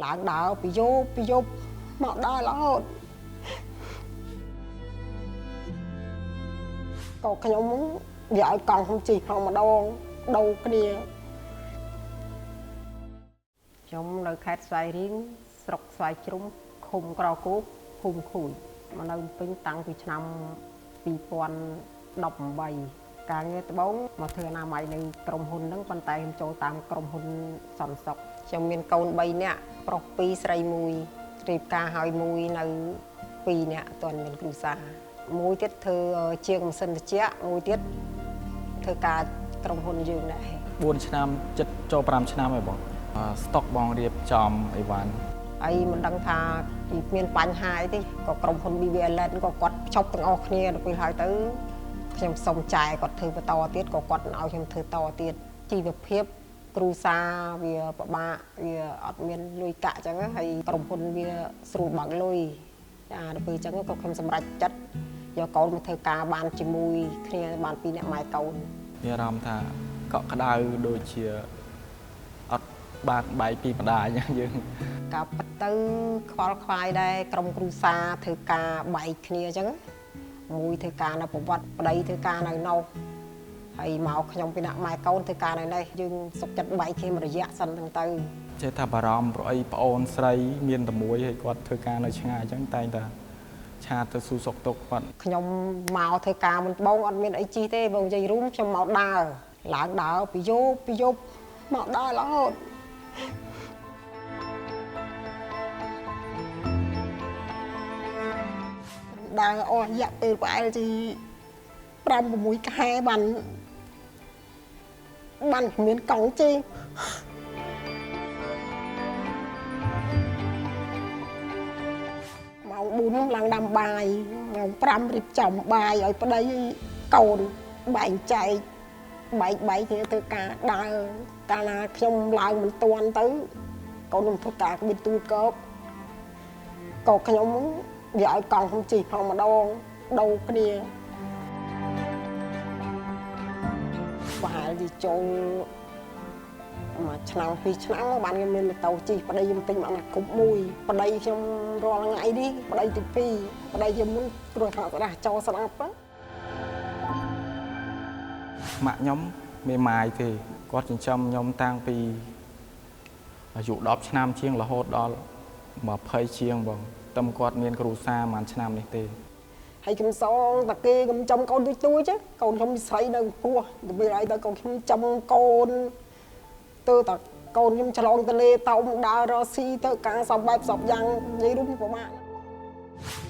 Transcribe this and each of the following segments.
ឡើងដើរពីយប់មកដល់រហូតក៏ខ្ញុំវាឲ្យកង់ខ្ញុំជិះផងម្ដងដូរគ្នាខ្ញុំនៅខេត្តស្វាយរៀងស្រុកស្វាយជ្រុំឃុំក្រគោកភូមិខូចមកនៅពេញតាំងពីឆ្នាំ2018ការងារត្បូងមកធ្វើអនាម័យនៅក្រុមហ៊ុនហ្នឹងប៉ុន្តែខ្ញុំចូលតាមក្រុមហ៊ុនសន្តិសុខខ្ញុំមានកូន3នាក់ប្រុស2ស្រី1រៀបការហើយមួយនៅ2នាក់អត់ទាន់មានគ្រួសារមួយទៀតធ្វើជាងម៉ាស៊ីនត្រជាក់មួយទៀតធ្វើការក្រុមហ៊ុនយើងដែរ4ឆ្នាំចិត្តចូល5ឆ្នាំហើយបងស្តុកបងរៀបចំអីវ៉ាន់អីមិនដឹងថាមានបញ្ហាអីទេក៏ក្រុមហ៊ុន BBLN ក៏គាត់ភ្ជាប់ទាំងអស់គ្នាដល់ពេលហើយទៅខ្ញុំសុំចែគាត់ធ្វើបន្តទៀតក៏គាត់ឲ្យខ្ញុំធ្វើតទៀតជីវភាពគ្រូសាវាពិបាកវាអត់មានលុយកាក់អញ្ចឹងហើយក្រុមហ៊ុនវាស្រួលបើកលុយចាដល់ពេលអញ្ចឹងក៏ខ្ញុំសម្រេចចិត្តយកកូនមកធ្វើការបានជាមួយគ្នាបាន2នាក់ម៉ែកូនមានអារម្មណ៍ថាកក់ក្ដៅដូចជាអត់បានបែកពីម្ដាយយើងការប៉ັດទៅខ្វល់ខ្វាយដែរក្រុមគ្រូសាធ្វើការបែកគ្នាអញ្ចឹងមួយធ្វើការនៅប្រវត្តិប្តីធ្វើការនៅនោះហើយមកខ្ញុំពីអ្នកម៉ែកូនធ្វើការនៅនេះយើងសុខចិត្តបែកគ្នាមួយរយៈសិនហ្នឹងទៅចេះថាបារម្ភព្រោះអីប្អូនស្រីមានតែមួយហើយគាត់ធ្វើការនៅឆ្ងាយអញ្ចឹងតែងតែឆាតទៅស៊ូសុកទុកគាត់ខ្ញុំមកធ្វើការមុនបងអត់មានអីជីទេបងនិយាយរួមខ្ញុំមកដើរឡើងដើរពីយប់មកដើររហូតដើរអស់រយៈពេលប្រហែលជា5-6ខែបានមានកង់ជិះម៉ោង4ឡើងដាំបាយម៉ោង5រៀបចំបាយឲ្យប្តីកូនបែងចែកបែកគ្នាធ្វើការដើរកាលណាខ្ញុំឡើងមិនទាន់ទៅកូនខ្ញុំធ្វើការគ្មានទូកោក៏ខ្ញុំវាឲ្យកង់ខ្ញុំជិះផងម្ដងដូរគ្នាប្រហែលជាចូលមួយឆ្នាំ2ឆ្នាំបានខ្ញុំមានម៉ូតូជិះប្តីខ្ញុំទិញមកណាគ្រប់មួយប្តីខ្ញុំរាល់ថ្ងៃនេះប្តីទី2ប្តីខ្ញុំមុនព្រោះថាស្ដាស់ចោលស្ដាប់ម៉ាក់ខ្ញុំមេម៉ាយទេគាត់ចិញ្ចឹមខ្ញុំតាំងពីអាយុ10ឆ្នាំជាងរហូតដល់20ជាងបងតែគាត់មានគ្រូសាប្រហែលឆ្នាំនេះទេហើយខ្ញុំសងតាគេខ្ញុំចំកូនទួយchứកូនខ្ញុំស្រីនៅពោះទៅពេលហើយទៅកូនខ្ញុំចំកូនទៅតាកូនខ្ញុំឆ្លងទលេតោមដើររកស៊ីទៅការសពបែបសពយ៉ាងនិយាយរួមពិបាក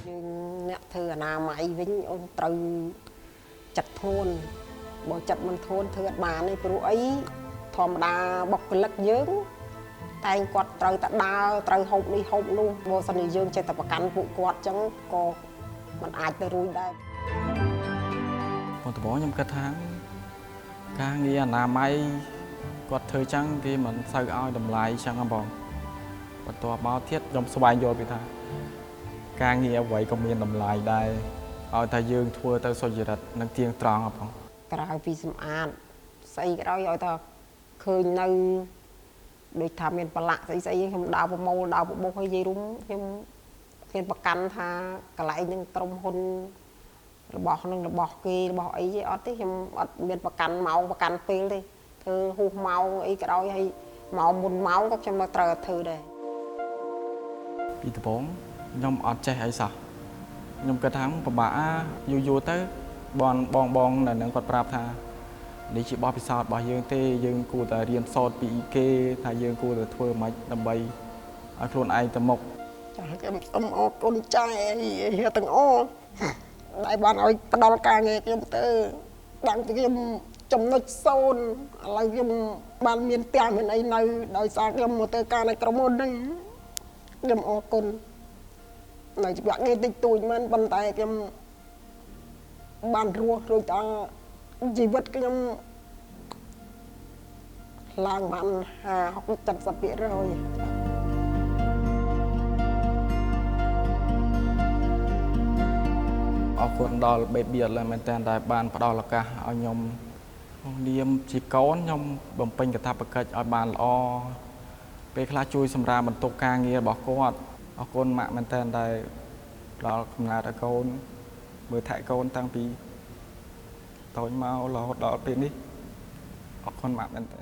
យើងអ្នកធ្វើអនាម័យវិញអូនត្រូវចិត្តធ្ងន់បើចិត្តមិនធ្ងន់ធ្វើអត់បានទេព្រោះអីធម្មតាបុគ្គលិកយើងតែគាត់ត្រូវតែដើរត្រូវហូបនេះហូបនោះបើសិនជាយើងចេះតែប្រកាន់ពួកគាត់អញ្ចឹងក៏มันអាចទៅរួចដែរបងត្បូងខ្ញុំគិតថាការងារអនាម័យគាត់ធ្វើចឹងគេមិនសូវឲ្យតម្លៃចឹងហ៎បងបន្ទាប់មកទៀតខ្ញុំស្វែងយល់ពីថាការងារអ្វីក៏មានតម្លៃដែរឲ្យតែយើងធ្វើទៅសុចរិតនិងទៀងត្រង់ហ៎បងក្រៅពីសម្អាតស្អីក៏ដោយឲ្យតែឃើញនៅដូចថាមានប្រឡាក់ស្អីខ្ញុំដើរប្រមូលដើរបបុកឲ្យនិយាយរួមខ្ញុំមានប្រកាន់ថាកន្លែងនឹងក្រុមហ៊ុនរបស់នឹងរបស់គេរបស់អីទេអត់ទេខ្ញុំអត់មានប្រកាន់ម៉ោងប្រកាន់ពេលទេធ្វើហួសម៉ោងអីក៏ដោយហើយម៉ោងមុនម៉ោងក៏ខ្ញុំមកត្រូវធ្វើដែរពីដំបូងខ្ញុំអត់ចេះអីសោះខ្ញុំគិតថាពិបាកយូរទៅបងនៅនឹងគាត់ប្រាប់ថានេះជាបទពិសោធន៍របស់យើងទេយើងគួរតែរៀនសូត្រពីគេថាយើងគួរតែធ្វើម៉េចដើម្បីឲ្យខ្លួនឯងទៅមុខចាខ្ញុំសូមអរគុណចែទាំងអស់ដែលបានឲ្យផ្ដល់ការងារខ្ញុំទៅតាំងពីខ្ញុំចំណុច0ឥឡូវខ្ញុំបានមានផ្ទះមានអីនៅដោយសារខ្ញុំមកធ្វើការនៅក្រុមហ៊ុនហ្នឹងខ្ញុំអរគុណនៅជីវិតនេះតិចតួចមែនប៉ុន្តែខ្ញុំបានរស់ដូចថាជីវិតខ្ញុំឡើងបាន50-70%អរគុណដល់ BBLN មែនតើដែលបានផ្ដល់ឱកាសឲ្យខ្ញុំនាមជាកូនខ្ញុំបំពេញកាតព្វកិច្ចឲ្យបានល្អ ពេលខ្លះជួយសម្រាប់បន្ទុកការងាររបស់គាត់អរគុណម៉ាក់មែនតើដែលផ្ដល់កំណើតឲ្យកូនមើលថែកូនតាំងពីតូចមករហូតដល់ពេលនេះអរគុណម៉ាក់មែនតើ